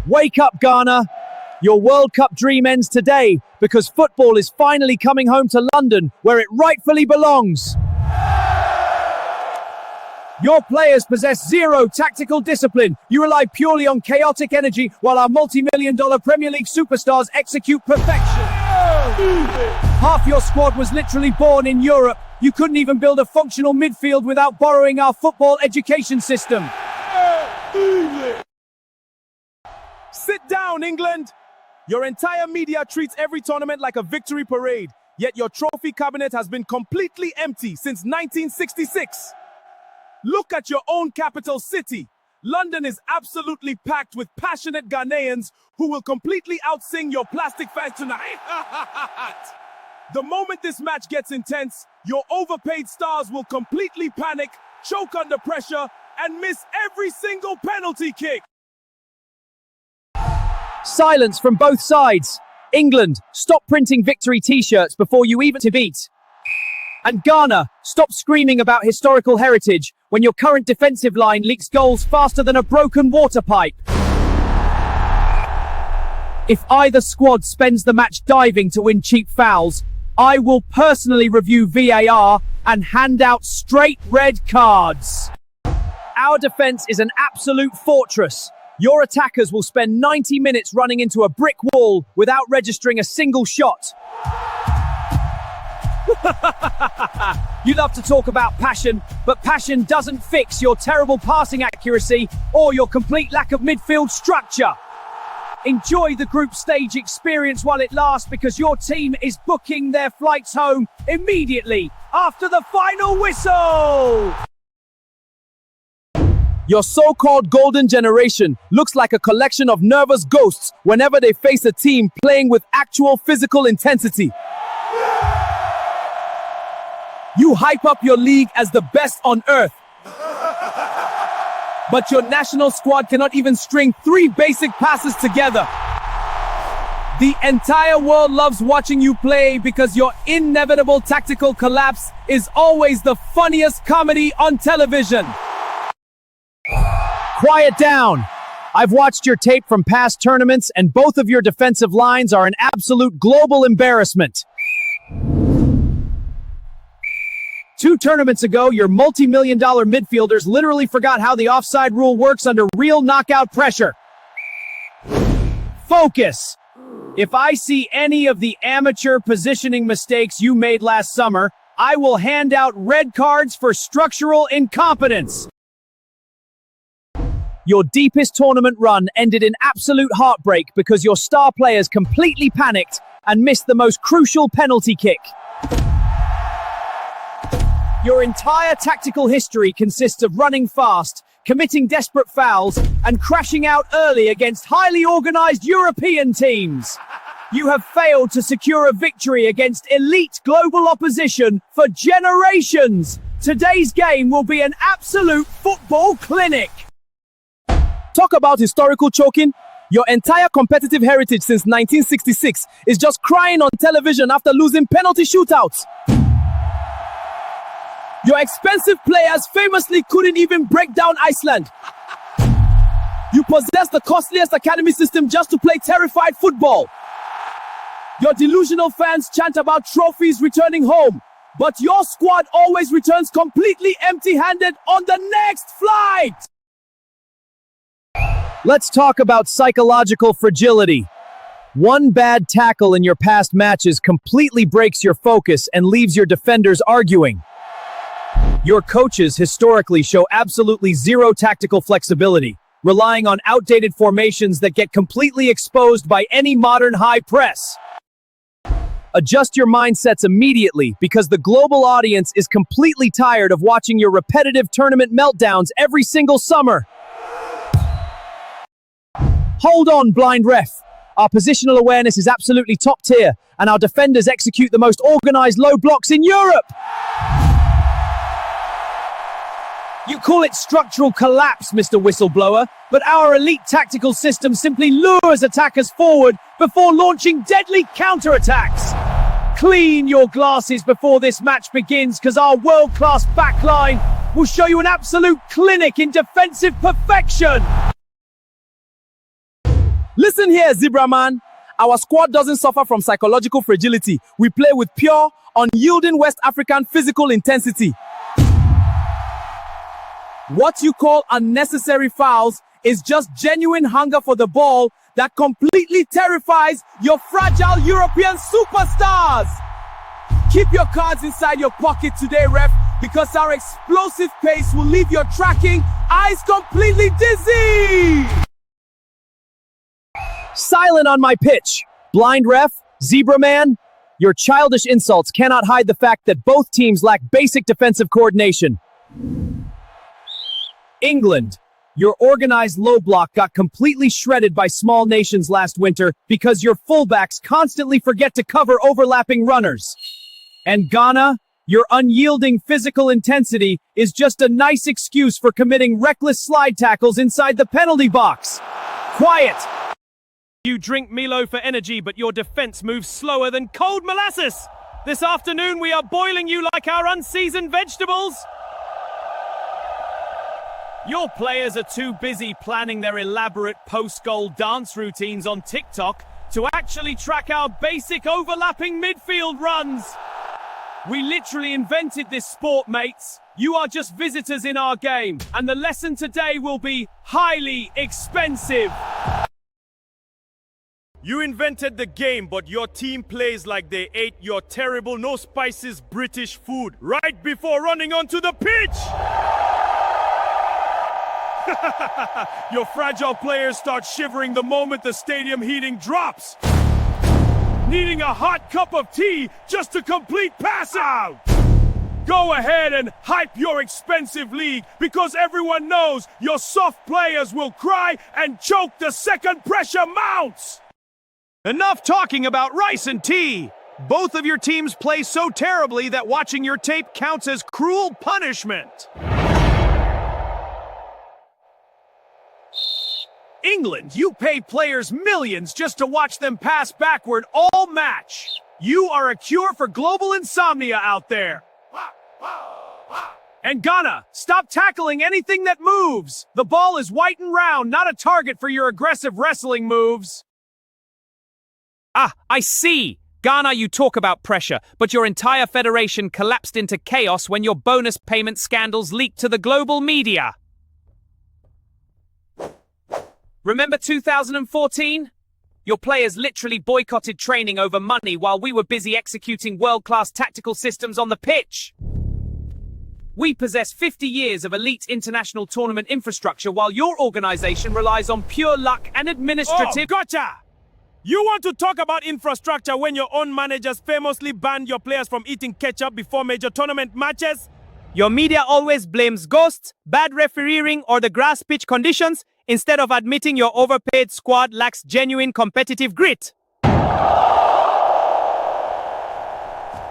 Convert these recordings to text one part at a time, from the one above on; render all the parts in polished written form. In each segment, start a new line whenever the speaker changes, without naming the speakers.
Wake up, Ghana! Your World Cup dream ends today because football is finally coming home to London, where it rightfully belongs. Your players possess zero tactical discipline. You rely purely on chaotic energy, while our multi-million-dollar Premier League superstars execute perfection. Half your squad was literally born in Europe. You couldn't even build a functional midfield without borrowing our football education system.
Sit down, England! Your entire media treats every tournament like a victory parade, yet your trophy cabinet has been completely empty since 1966. Look at your own capital city. London is absolutely packed with passionate Ghanaians who will completely outsing your plastic fans tonight. The moment this match gets intense, your overpaid stars will completely panic, choke under pressure, and miss every single penalty kick.
Silence from both sides. England, stop printing victory t-shirts before you even beat. And Ghana, stop screaming about historical heritage when your current defensive line leaks goals faster than a broken water pipe. If either squad spends the match diving to win cheap fouls, I will personally review VAR and hand out straight red cards. Our defense is an absolute fortress. Your attackers will spend 90 minutes running into a brick wall without registering a single shot. You love to talk about passion, but passion doesn't fix your terrible passing accuracy or your complete lack of midfield structure. Enjoy the group stage experience while it lasts, because your team is booking their flights home immediately after the final whistle.
Your so-called golden generation looks like a collection of nervous ghosts whenever they face a team playing with actual physical intensity. You hype up your league as the best on earth, but your national squad cannot even string 3 basic passes together. The entire world loves watching you play because your inevitable tactical collapse is always the funniest comedy on television.
Quiet down. I've watched your tape from past tournaments, and both of your defensive lines are an absolute global embarrassment. 2 tournaments ago, your multi-million-dollar midfielders literally forgot how the offside rule works under real knockout pressure. Focus! If I see any of the amateur positioning mistakes you made last summer, I will hand out red cards for structural incompetence. Your deepest tournament run ended in absolute heartbreak because your star players completely panicked and missed the most crucial penalty kick. Your entire tactical history consists of running fast, committing desperate fouls, and crashing out early against highly organized European teams. You have failed to secure a victory against elite global opposition for generations. Today's game will be an absolute football clinic.
Talk about historical choking. Your entire competitive heritage since 1966 is just crying on television after losing penalty shootouts. Your expensive players famously couldn't even break down Iceland. You possess the costliest academy system just to play terrified football. Your delusional fans chant about trophies returning home, but your squad always returns completely empty-handed on the next flight.
Let's talk about psychological fragility. One bad tackle in your past matches completely breaks your focus and leaves your defenders arguing. Your coaches historically show absolutely zero tactical flexibility, relying on outdated formations that get completely exposed by any modern high press. Adjust your mindsets immediately, because the global audience is completely tired of watching your repetitive tournament meltdowns every single summer. Hold on, blind ref. Our positional awareness is absolutely top tier, and our defenders execute the most organized low blocks in Europe. You call it structural collapse, Mr. Whistleblower, but our elite tactical system simply lures attackers forward before launching deadly counterattacks. Clean your glasses before this match begins, because our world-class backline will show you an absolute clinic in defensive perfection.
Listen here, Zebra man. Our squad doesn't suffer from psychological fragility. We play with pure, unyielding West African physical intensity. What you call unnecessary fouls is just genuine hunger for the ball that completely terrifies your fragile European superstars. Keep your cards inside your pocket today, ref, because our explosive pace will leave your tracking eyes completely dizzy.
Silent on my pitch. Blind ref, zebra man, your childish insults cannot hide the fact that both teams lack basic defensive coordination. England, your organized low block got completely shredded by small nations last winter because your fullbacks constantly forget to cover overlapping runners. And Ghana, your unyielding physical intensity is just a nice excuse for committing reckless slide tackles inside the penalty box. Quiet!
You drink Milo for energy, but your defense moves slower than cold molasses. This afternoon we are boiling you like our unseasoned vegetables. Your players are too busy planning their elaborate post-goal dance routines on TikTok to actually track our basic overlapping midfield runs. We literally invented this sport, mates. You are just visitors in our game, and the lesson today will be highly expensive. You invented the game, but your team plays like they ate your terrible no spices British food right before running onto the pitch. Your fragile players start shivering the moment the stadium heating drops, needing a hot cup of tea just to complete pass out. Go ahead and hype your expensive league, because everyone knows your soft players will cry and choke the second pressure mounts.
Enough talking about rice and tea! Both of your teams play so terribly that watching your tape counts as cruel punishment. England, you pay players millions just to watch them pass backward all match. You are a cure for global insomnia out there. And Ghana, stop tackling anything that moves. The ball is white and round, not a target for your aggressive wrestling moves.
Ah, I see. Ghana, you talk about pressure, but your entire federation collapsed into chaos when your bonus payment scandals leaked to the global media. Remember 2014? Your players literally boycotted training over money while we were busy executing world-class tactical systems on the pitch. We possess 50 years of elite international tournament infrastructure while your organization relies on pure luck and administrative...
Oh, gotcha! You want to talk about infrastructure when your own managers famously banned your players from eating ketchup before major tournament matches?
Your media always blames ghosts, bad refereeing, or the grass pitch conditions, instead of admitting your overpaid squad lacks genuine competitive grit.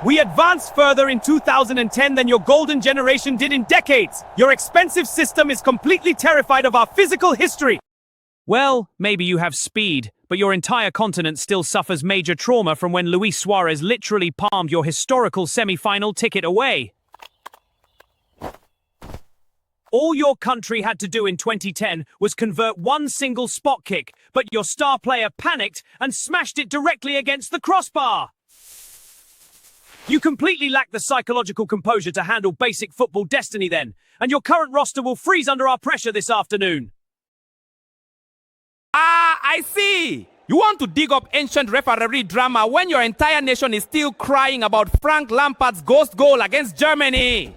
We advanced further in 2010 than your golden generation did in decades. Your expensive system is completely terrified of our physical history. Well, maybe you have speed, but your entire continent still suffers major trauma from when Luis Suarez literally palmed your historical semi-final ticket away. All your country had to do in 2010 was convert one single spot kick, but your star player panicked and smashed it directly against the crossbar. You completely lack the psychological composure to handle basic football destiny then, and your current roster will freeze under our pressure this afternoon.
Ah, I see! You want to dig up ancient referee drama when your entire nation is still crying about Frank Lampard's ghost goal against Germany.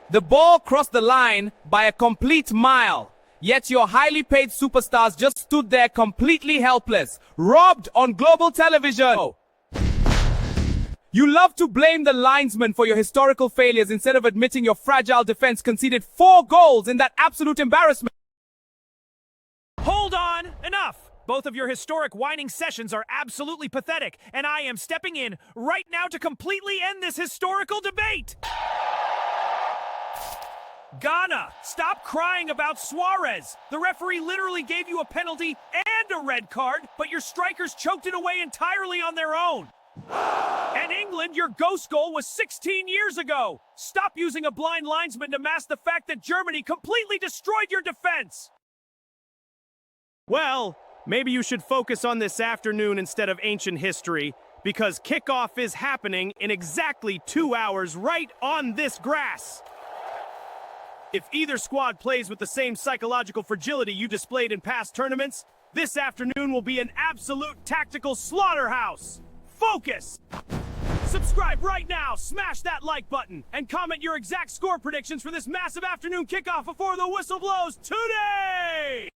The ball crossed the line by a complete mile, yet your highly paid superstars just stood there completely helpless, robbed on global television. You love to blame the linesman for your historical failures instead of admitting your fragile defense conceded 4 goals in that absolute embarrassment.
Hold on! Enough! Both of your historic whining sessions are absolutely pathetic, and I am stepping in right now to completely end this historical debate! Ghana, stop crying about Suarez! The referee literally gave you a penalty and a red card, but your strikers choked it away entirely on their own. And England, your ghost goal was 16 years ago! Stop using a blind linesman to mask the fact that Germany completely destroyed your defense! Well, maybe you should focus on this afternoon instead of ancient history, because kickoff is happening in exactly 2 hours right on this grass. If either squad plays with the same psychological fragility you displayed in past tournaments, this afternoon will be an absolute tactical slaughterhouse. Focus! Subscribe right now, smash that like button, and comment your exact score predictions for this massive afternoon kickoff before the whistle blows today!